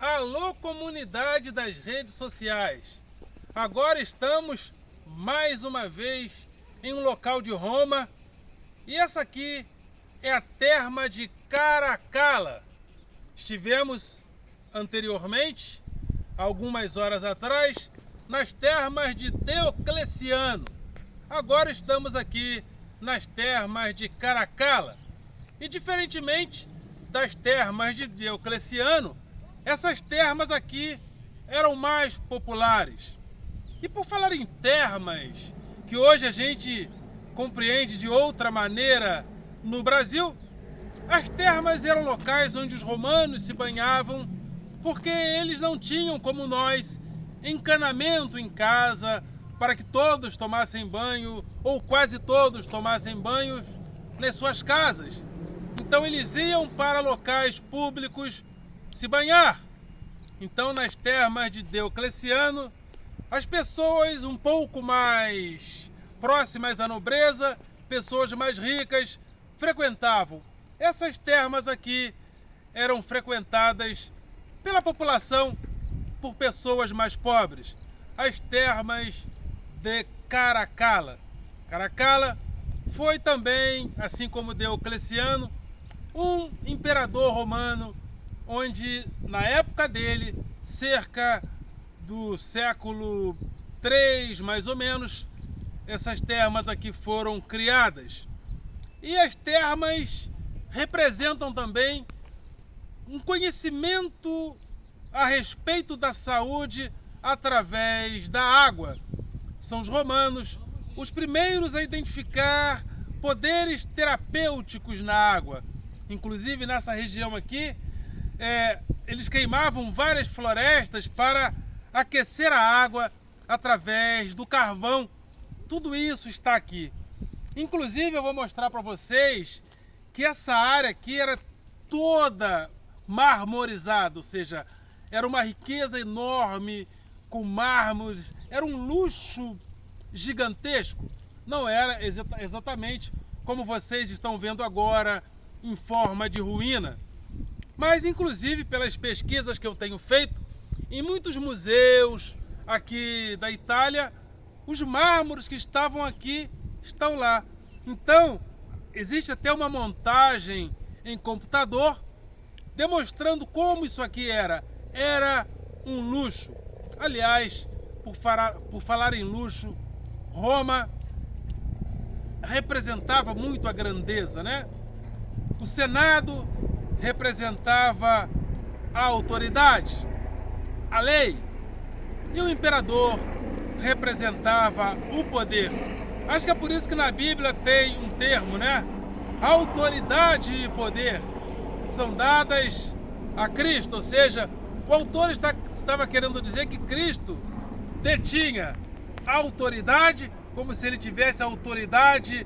Alô, comunidade das redes sociais! Agora estamos mais uma vez em um local de Roma e essa aqui é a terma de Caracalla. Estivemos anteriormente, algumas horas atrás, nas termas de Diocleciano. Agora estamos aqui nas termas de Caracalla. E diferentemente das termas de Diocleciano, essas termas aqui eram mais populares. E por falar em termas, que hoje a gente compreende de outra maneira no Brasil, as termas eram locais onde os romanos se banhavam, porque eles não tinham, como nós, encanamento em casa para que todos tomassem banho, ou quase todos tomassem banho nas suas casas. Então eles iam para locais públicos se banhar. Então nas termas de Diocleciano, as pessoas um pouco mais próximas à nobreza, pessoas mais ricas, frequentavam. Essas termas aqui eram frequentadas pela população, por pessoas mais pobres. As termas de Caracalla. Caracalla foi também, assim como Diocleciano, um imperador romano, onde na época dele, cerca do século III mais ou menos, essas termas aqui foram criadas. E as termas representam também um conhecimento a respeito da saúde através da água. São os romanos os primeiros a identificar poderes terapêuticos na água. Inclusive nessa região aqui, eles queimavam várias florestas para aquecer a água através do carvão. Tudo isso está aqui. Inclusive eu vou mostrar para vocês que essa área aqui era toda marmorizada, ou seja, era uma riqueza enorme, com mármores, era um luxo gigantesco. Não era exatamente como vocês estão vendo agora, em forma de ruína. Mas, inclusive, pelas pesquisas que eu tenho feito, em muitos museus aqui da Itália, os mármores que estavam aqui estão lá. Então, existe até uma montagem em computador demonstrando como isso aqui era. Era um luxo. Aliás, por falar em luxo, Roma representava muito a grandeza, né? O Senado representava a autoridade, a lei, e o imperador representava o poder. Acho que é por isso que na Bíblia tem um termo, né? Autoridade e poder são dadas a Cristo, ou seja, o autor estava querendo dizer que Cristo detinha a autoridade, como se ele tivesse a autoridade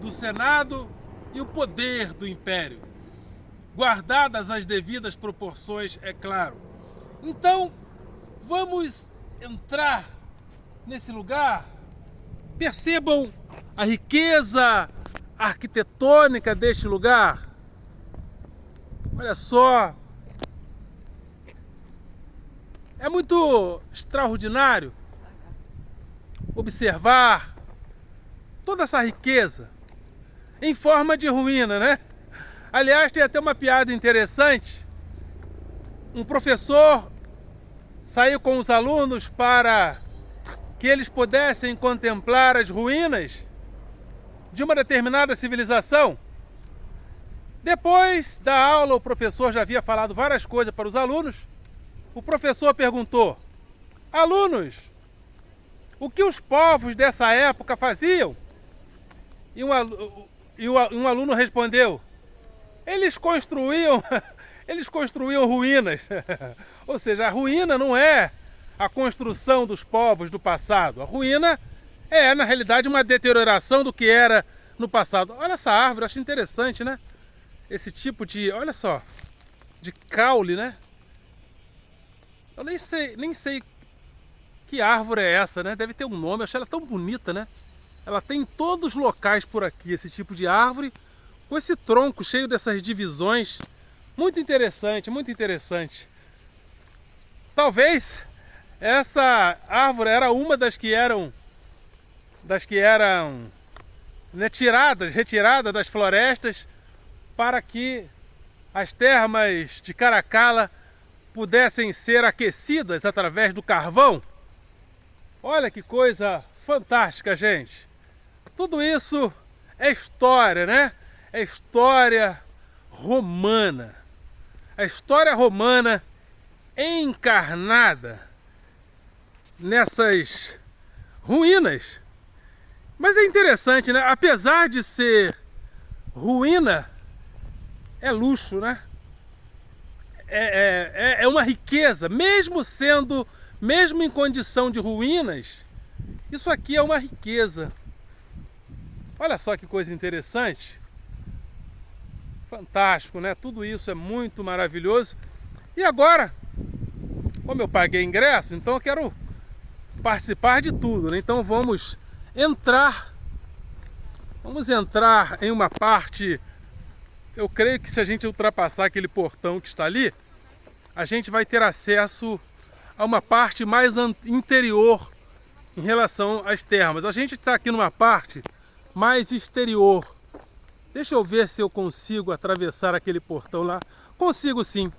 do Senado e o poder do império, guardadas as devidas proporções, é claro. Então, vamos entrar nesse lugar. Percebam a riqueza arquitetônica deste lugar. Olha só, é muito extraordinário observar toda essa riqueza em forma de ruína, né? Aliás, tem até uma piada interessante. Um professor saiu com os alunos para que eles pudessem contemplar as ruínas de uma determinada civilização. Depois da aula, o professor já havia falado várias coisas para os alunos. O professor perguntou: alunos, o que os povos dessa época faziam? E um aluno respondeu: eles construíam ruínas. Ou seja, a ruína não é a construção dos povos do passado. A ruína é, na realidade, uma deterioração do que era no passado. Olha essa árvore, acho interessante, né? Esse tipo de, olha só, de caule, né? Eu nem sei que árvore é essa, né? Deve ter um nome, eu achei ela tão bonita, né? Ela tem em todos os locais por aqui, esse tipo de árvore, com esse tronco cheio dessas divisões. Muito interessante, muito interessante. Talvez essa árvore era uma das que eram né, retiradas das florestas para que as termas de Caracala pudessem ser aquecidas através do carvão. Olha que coisa fantástica, gente. Tudo isso é história, né? É história romana. A história romana encarnada nessas ruínas. Mas é interessante, né? Apesar de ser ruína, é luxo, né? É uma riqueza, mesmo em condição de ruínas, isso aqui é uma riqueza. Olha só que coisa interessante. Fantástico, né? Tudo isso é muito maravilhoso. E agora, como eu paguei ingresso, então eu quero participar de tudo, né? Então vamos entrar em uma parte. Eu creio que se a gente ultrapassar aquele portão que está ali, a gente vai ter acesso a uma parte mais interior em relação às termas. A gente está aqui numa parte mais exterior. Deixa eu ver se eu consigo atravessar aquele portão lá. Consigo sim.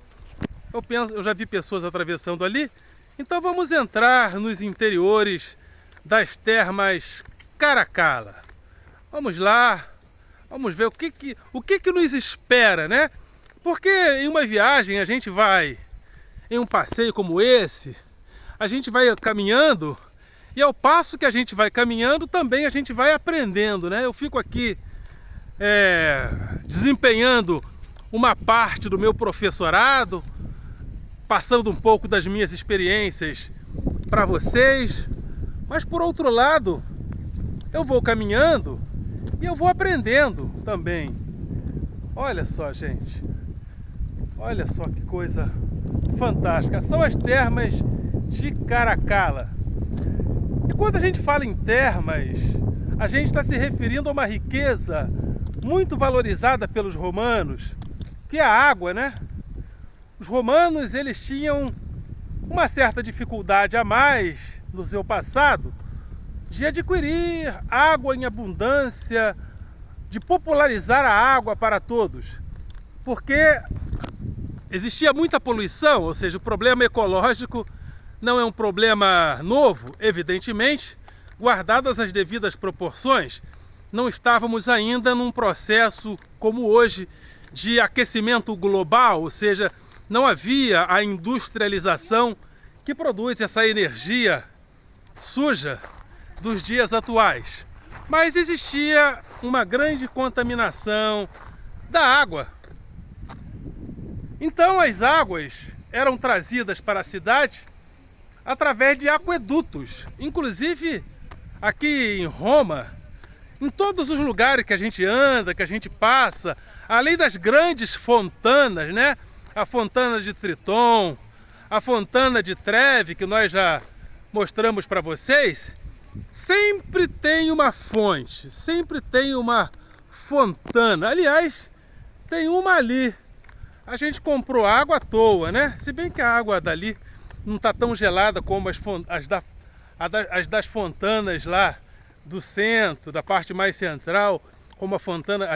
Eu já vi pessoas atravessando ali. Então vamos entrar nos interiores das termas Caracala. Vamos lá. Vamos ver o que nos espera, né? Porque em uma viagem a gente vai, em um passeio como esse, a gente vai caminhando e ao passo que a gente vai caminhando também a gente vai aprendendo, né? Eu fico aqui desempenhando uma parte do meu professorado, passando um pouco das minhas experiências para vocês, mas por outro lado eu vou caminhando e eu vou aprendendo também. Olha só, gente. Olha só que coisa fantástica. São as termas de Caracala. E quando a gente fala em termas, a gente está se referindo a uma riqueza muito valorizada pelos romanos, que é a água, né? Os romanos, eles tinham uma certa dificuldade a mais no seu passado de adquirir água em abundância, de popularizar a água para todos, porque existia muita poluição, ou seja, o problema ecológico não é um problema novo, evidentemente, guardadas as devidas proporções, não estávamos ainda num processo como hoje de aquecimento global, ou seja, não havia a industrialização que produz essa energia suja dos dias atuais. Mas existia uma grande contaminação da água. Então as águas eram trazidas para a cidade através de aquedutos. Inclusive aqui em Roma, em todos os lugares que a gente anda, que a gente passa, além das grandes fontanas, né? A Fontana de Triton, a Fontana de Trevi, que nós já mostramos para vocês, sempre tem uma fonte, sempre tem uma fontana. Aliás, tem uma ali. A gente comprou água à toa, né? Se bem que a água dali não está tão gelada como as das fontanas lá do centro, da parte mais central, como a fontana,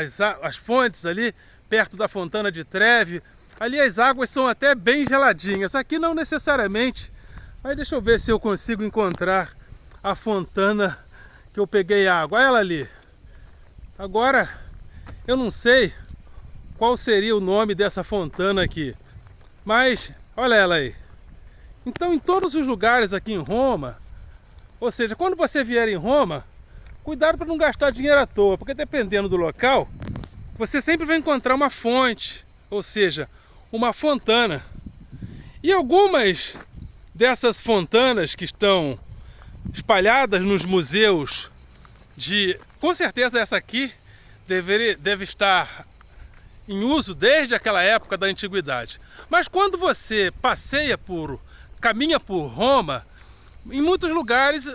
as fontes ali perto da Fontana de Trevi. Ali as águas são até bem geladinhas. Aqui não necessariamente. Mas deixa eu ver se eu consigo encontrar a fontana que eu peguei água. Olha ela ali. Agora, eu não sei qual seria o nome dessa fontana aqui. Mas, olha ela aí. Então, em todos os lugares aqui em Roma, ou seja, quando você vier em Roma, cuidado para não gastar dinheiro à toa, porque dependendo do local, você sempre vai encontrar uma fonte, ou seja, uma fontana. E algumas dessas fontanas que estão espalhadas nos museus com certeza essa aqui deve estar em uso desde aquela época da antiguidade. Mas quando você caminha por Roma, em muitos lugares,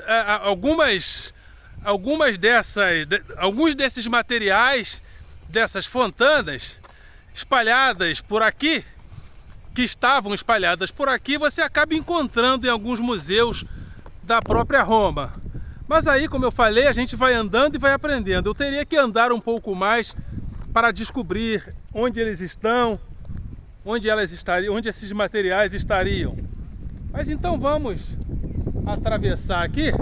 alguns desses materiais, dessas fontanas espalhadas por aqui, que estavam espalhadas por aqui, você acaba encontrando em alguns museus da própria Roma. Mas aí, como eu falei, a gente vai andando e vai aprendendo. Eu teria que andar um pouco mais para descobrir onde eles estão, onde elas estariam, onde esses materiais estariam. Mas então vamos atravessar aqui.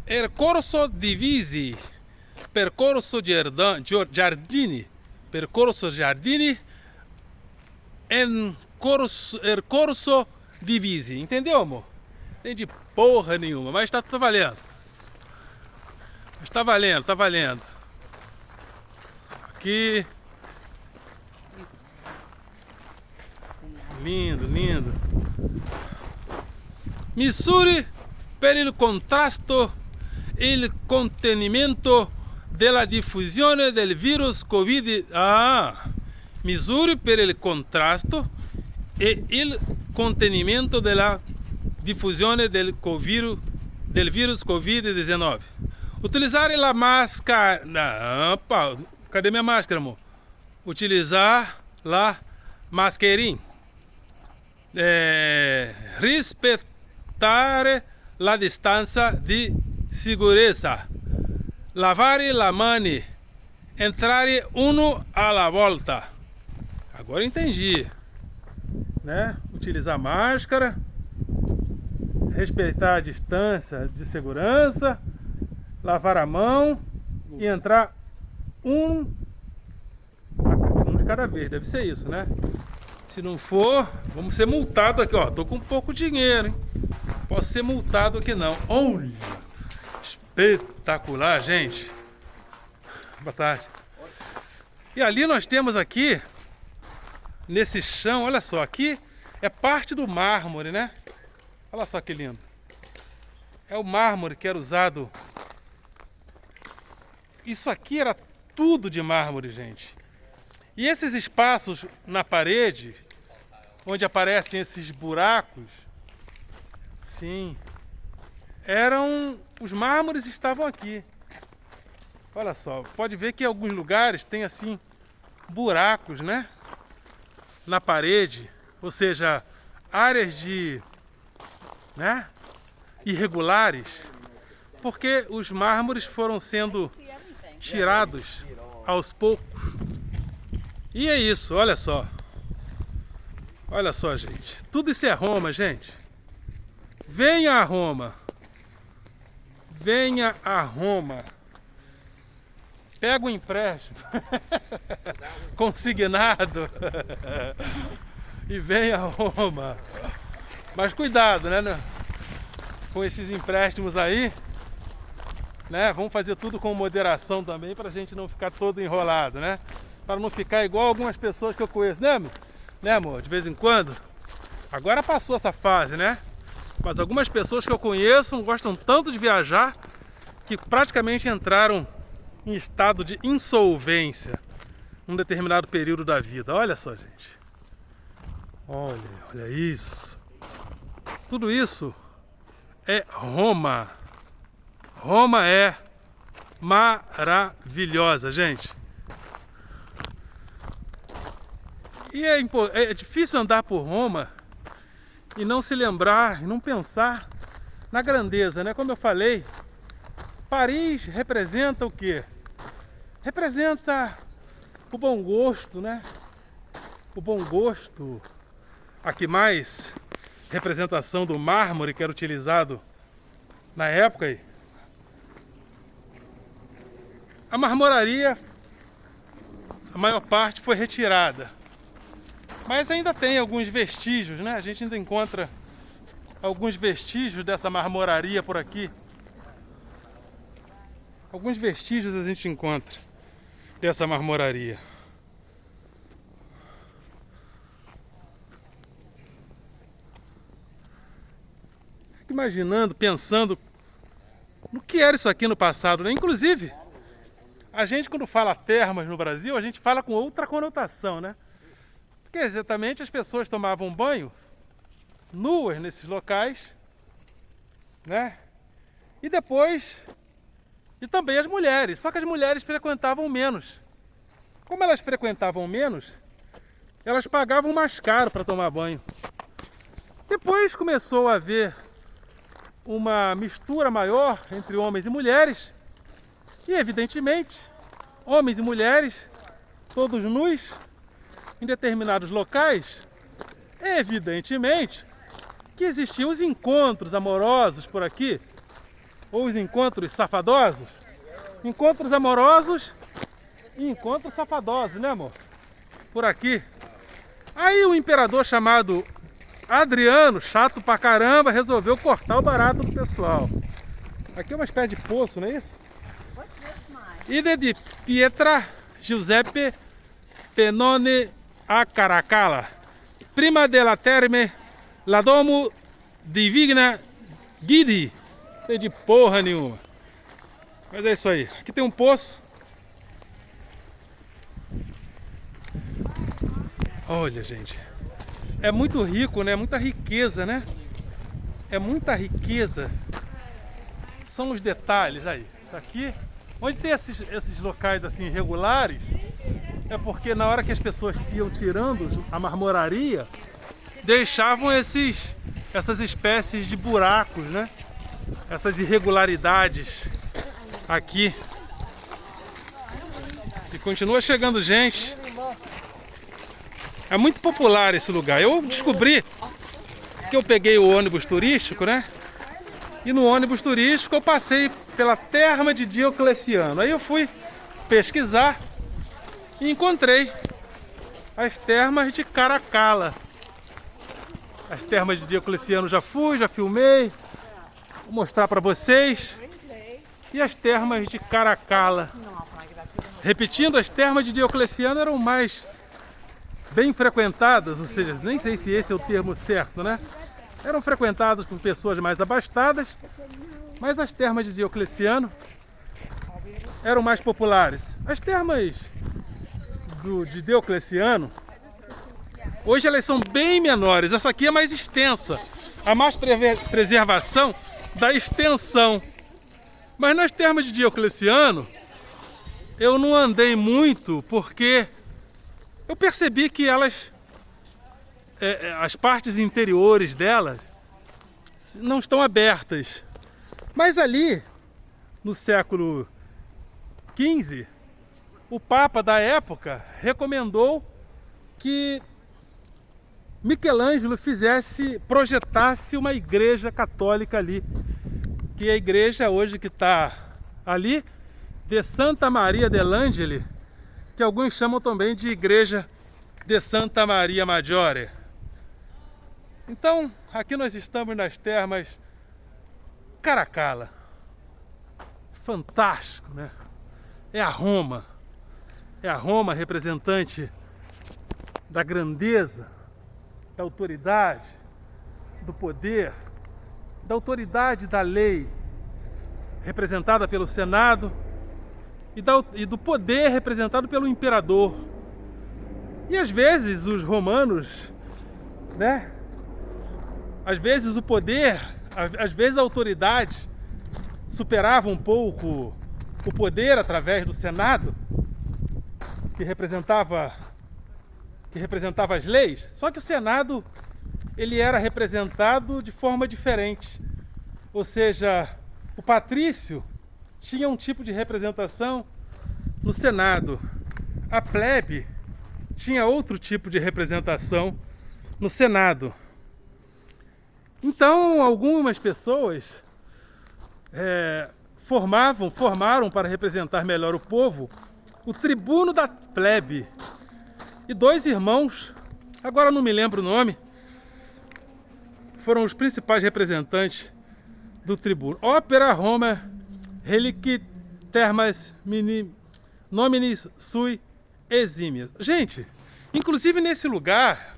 Percorso divisi, percorso giardini, percorso giardini, percorso divisi. Entendeu, amor? Tem de porra nenhuma, mas tá valendo. Mas tá valendo, tá valendo. Aqui. Lindo, lindo. Misure per il contrasto e il contenimento della diffusione del virus Covid. Misure per il contrasto e il contenimento della diffusione del virus Covid-19. Utilizzare la máscara. Opa, cadê minha máscara, amor? Utilizar la mascherina. Rispettare la distanza di sicurezza. Lavare la mani. Entrare uno alla volta. Agora entendi, né? Utilizar máscara, respeitar a distância de segurança, lavar a mão e entrar um de cada vez. Deve ser isso, né? Se não for, vamos ser multados aqui, ó. Tô com pouco dinheiro, hein? Posso ser multado aqui não. Olha! Espetacular, gente. Boa tarde. E ali nós temos aqui, nesse chão, olha só, aqui é parte do mármore, né? Olha só que lindo. É o mármore que era usado. Isso aqui era tudo de mármore, gente. E esses espaços na parede, onde aparecem esses buracos, sim, os mármores estavam aqui. Olha só, pode ver que em alguns lugares tem assim buracos, né? Na parede, ou seja, áreas de, né, irregulares, porque os mármores foram sendo tirados aos poucos. E é isso, olha só. Olha só, gente. Tudo isso é Roma, gente. Venha a Roma. Venha a Roma. Pega o empréstimo consignado e venha a Roma. Mas cuidado, né? Com esses empréstimos aí, né? Vamos fazer tudo com moderação também, para a gente não ficar todo enrolado, né? Para não ficar igual algumas pessoas que eu conheço, né, amor? Né, amor? De vez em quando. Agora passou essa fase, né? Mas algumas pessoas que eu conheço gostam tanto de viajar que praticamente entraram em estado de insolvência num determinado período da vida. Olha só, gente. Olha isso. Tudo isso é Roma. Roma é maravilhosa, gente. E é difícil andar por Roma e não se lembrar, e não pensar na grandeza, né? Como eu falei, Paris representa o quê? Representa o bom gosto, né? O bom gosto. Aqui mais representação do mármore que era utilizado na época aí. A marmoraria, a maior parte foi retirada. Mas ainda tem alguns vestígios, né? A gente ainda encontra alguns vestígios dessa marmoraria por aqui. Alguns vestígios a gente encontra dessa marmoraria. Fico imaginando, pensando no que era isso aqui no passado, né? Inclusive, a gente quando fala termas no Brasil, a gente fala com outra conotação, né? Porque exatamente as pessoas tomavam banho nuas nesses locais, né? E depois, e também as mulheres, só que as mulheres frequentavam menos. Como elas frequentavam menos, elas pagavam mais caro para tomar banho. Depois começou a haver uma mistura maior entre homens e mulheres, e evidentemente, homens e mulheres, todos nus, em determinados locais, evidentemente que existiam os encontros amorosos por aqui, ou os encontros safadosos. Encontros amorosos e encontros safadosos, né, amor? Por aqui. Aí o imperador chamado Adriano, chato pra caramba, resolveu cortar o barato do pessoal. Aqui é uma espécie de poço, não é isso? Ide di Pietra Giuseppe Pennone a Caracalla. Prima della terme, la domo divina Guidi. Não tem de porra nenhuma. Mas é isso aí. Aqui tem um poço. Olha, gente. É muito rico, né? Muita riqueza, né? É muita riqueza. São os detalhes aí. Isso aqui, onde tem esses locais assim irregulares, é porque na hora que as pessoas iam tirando a marmoraria, deixavam essas espécies de buracos, né? Essas irregularidades aqui. E continua chegando gente. É muito popular esse lugar. Eu descobri que eu peguei o ônibus turístico, né? E no ônibus turístico eu passei pela terma de Diocleciano. Aí eu fui pesquisar e encontrei as termas de Caracalla. As termas de Diocleciano já fui, já filmei. Vou mostrar para vocês. E as termas de Caracalla. Repetindo, as termas de Diocleciano eram mais bem frequentadas, ou seja, nem sei se esse é o termo certo, né? Eram frequentadas por pessoas mais abastadas, mas as termas de Diocleciano eram mais populares. As termas de Diocleciano, hoje elas são bem menores. Essa aqui é mais extensa, há mais preservação da extensão. Mas nas termas de Diocleciano, eu não andei muito porque eu percebi que elas, as partes interiores delas, não estão abertas. Mas ali, no século XV, o Papa da época recomendou que Michelangelo projetasse uma igreja católica ali. Que é a igreja hoje que está ali, de Santa Maria dell'Angeli, que alguns chamam também de igreja de Santa Maria Maggiore. Então, aqui nós estamos nas termas Caracalla. Fantástico, né? É a Roma. É a Roma representante da grandeza, da autoridade, do poder, da autoridade da lei, representada pelo Senado, e do poder representado pelo imperador. E às vezes os romanos, né? Às vezes o poder, às vezes a autoridade superava um pouco o poder através do Senado, que representava as leis. Só que o Senado, ele era representado de forma diferente. Ou seja, o patrício tinha um tipo de representação no Senado. A plebe tinha outro tipo de representação no Senado. Então, algumas pessoas formaram para representar melhor o povo o tribuno da plebe. E dois irmãos, agora não me lembro o nome, foram os principais representantes do tribuno. Opera Roma reliquit termas nominis sui exímias. Gente, inclusive nesse lugar,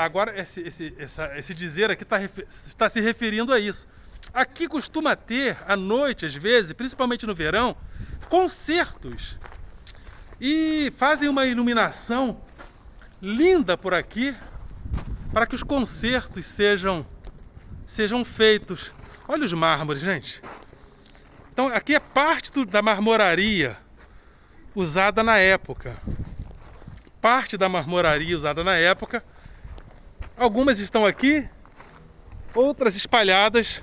agora esse dizer aqui está se referindo a isso. Aqui costuma ter, à noite, às vezes, principalmente no verão, concertos. E fazem uma iluminação linda por aqui, para que os concertos sejam feitos. Olha os mármores, gente. Então aqui é parte da marmoraria usada na época. parte da marmoraria usada na época. Algumas estão aqui, outras espalhadas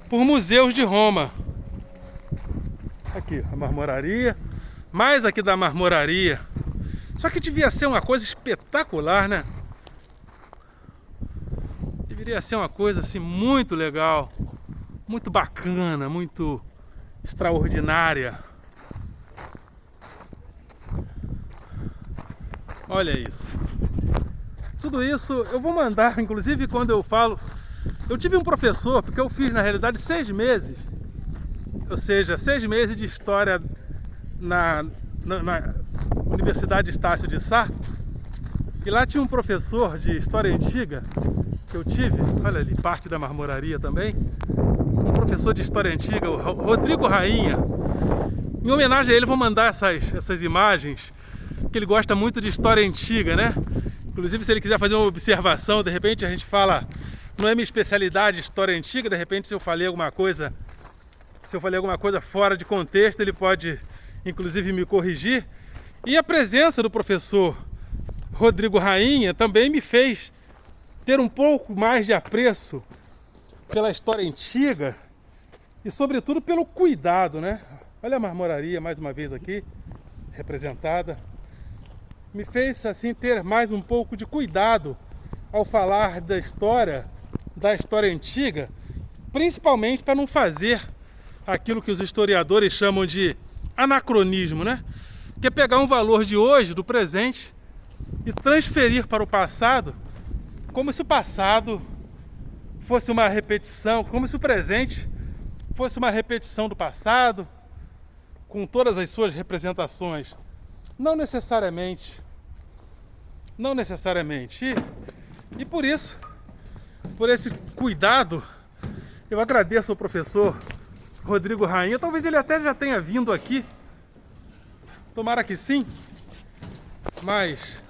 por museus de Roma. Aqui, a marmoraria, mais aqui da marmoraria. Só que devia ser uma coisa espetacular, né? Deveria ser uma coisa assim muito legal, muito bacana, muito extraordinária. Olha isso. Tudo isso eu vou mandar, inclusive quando eu falo... Eu tive um professor, porque eu fiz na realidade 6 meses, ou seja, 6 meses de história na Universidade Estácio de Sá. E lá tinha um professor de história antiga que eu tive, olha ali, parte da marmoraria também. Um professor de história antiga, o Rodrigo Rainha. Em homenagem a ele, vou mandar essas imagens, que ele gosta muito de história antiga, né? Inclusive, se ele quiser fazer uma observação, de repente a gente fala, não é minha especialidade história antiga, de repente se eu falei alguma coisa fora de contexto, ele pode inclusive me corrigir. E a presença do professor Rodrigo Rainha também me fez ter um pouco mais de apreço pela história antiga e sobretudo pelo cuidado, né? Olha a marmoraria mais uma vez aqui representada. Me fez assim ter mais um pouco de cuidado ao falar da história antiga, principalmente para não fazer aquilo que os historiadores chamam de anacronismo, né? Que é pegar um valor de hoje, do presente, e transferir para o passado, como se o passado fosse uma repetição, como se o presente fosse uma repetição do passado, com todas as suas representações. Não necessariamente. E por isso, por esse cuidado, eu agradeço ao professor Rodrigo Rainha. Talvez ele até já tenha vindo aqui, tomara que sim, mas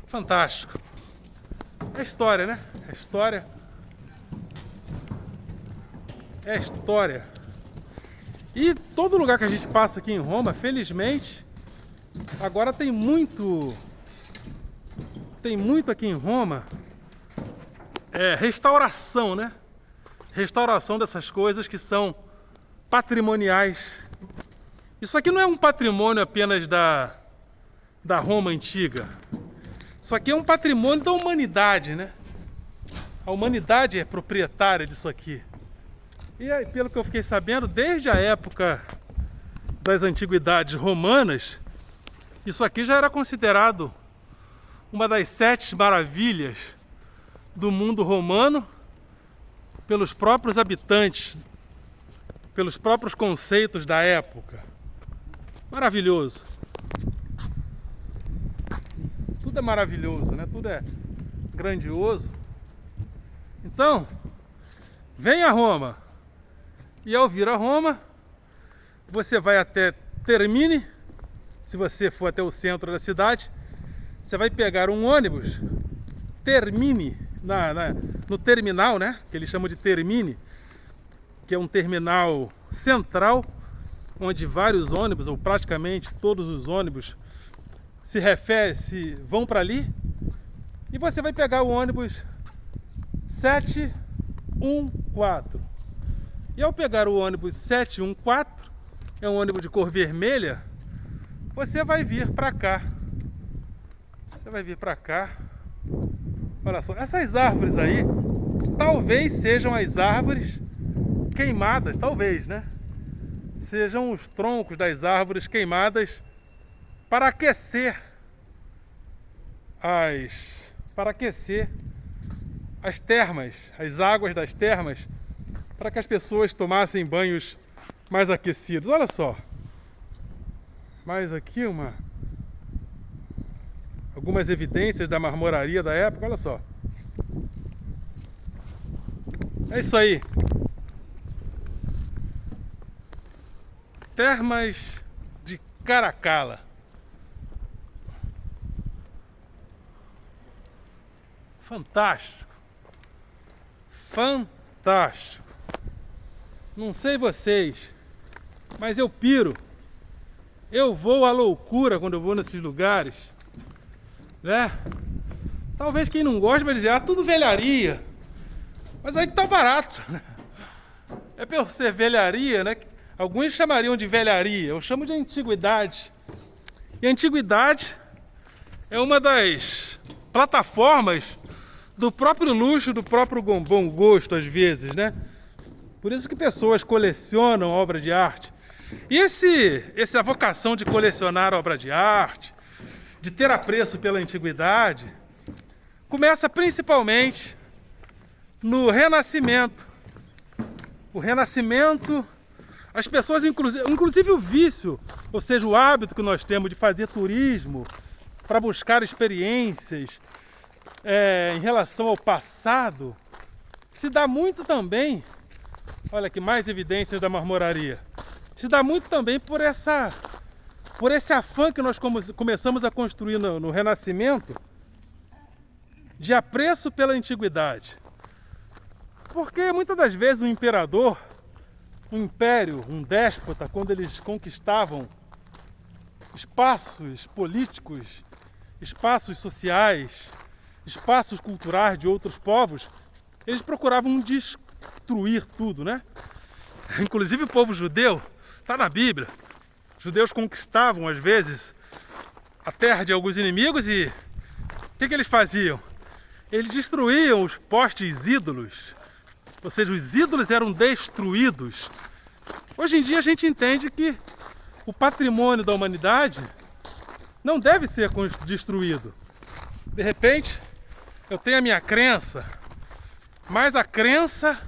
fantástico. É história, né? É história. É história. E todo lugar que a gente passa aqui em Roma, felizmente, agora tem muito aqui em Roma, restauração, né? Restauração dessas coisas que são patrimoniais. Isso aqui não é um patrimônio apenas da Roma antiga. Isso aqui é um patrimônio da humanidade, né? A humanidade é proprietária disso aqui. E aí, pelo que eu fiquei sabendo, desde a época das antiguidades romanas, isso aqui já era considerado uma das 7 maravilhas do mundo romano pelos próprios habitantes, pelos próprios conceitos da época. Maravilhoso. Tudo é maravilhoso, né? Tudo é grandioso. Então, venha a Roma. E ao vir a Roma, você vai até Termini. Se você for até o centro da cidade, você vai pegar um ônibus Termini, no terminal, né? Que eles chamam de Termini, que é um terminal central, onde vários ônibus, ou praticamente todos os ônibus, vão para ali. E você vai pegar o ônibus 714. E ao pegar o ônibus 714, é um ônibus de cor vermelha, você vai vir para cá. Olha só, essas árvores aí, talvez sejam as árvores queimadas, talvez, né? Sejam os troncos das árvores queimadas para aquecer as termas, as águas das termas, para que as pessoas tomassem banhos mais aquecidos. Olha só. Mais aqui algumas evidências da marmoraria da época, olha só. É isso aí. Termas de Caracalla. Fantástico. Não sei vocês, mas eu piro Eu vou à loucura quando eu vou nesses lugares, né? Talvez quem não gosta vai dizer, tudo velharia. Mas aí que tá barato, né? É por ser velharia, né? Alguns chamariam de velharia, eu chamo de antiguidade. E a antiguidade é uma das plataformas do próprio luxo, do próprio bom gosto, às vezes, né? Por isso que pessoas colecionam obra de arte. E essa vocação de colecionar obra de arte, de ter apreço pela antiguidade, começa principalmente no Renascimento. O Renascimento, as pessoas, inclusive o vício, ou seja, o hábito que nós temos de fazer turismo para buscar experiências em relação ao passado, se dá muito também, olha que mais evidências da marmoraria, se dá muito também por esse afã que nós começamos a construir no Renascimento, de apreço pela antiguidade. Porque muitas das vezes o imperador, um império, um déspota, quando eles conquistavam espaços políticos, espaços sociais, espaços culturais de outros povos, eles procuravam destruir tudo, né? Inclusive o povo judeu, está na Bíblia, os judeus conquistavam às vezes a terra de alguns inimigos e o que eles faziam? Eles destruíam os postes ídolos, ou seja, os ídolos eram destruídos. Hoje em dia a gente entende que o patrimônio da humanidade não deve ser destruído. De repente, eu tenho a minha crença, mas a crença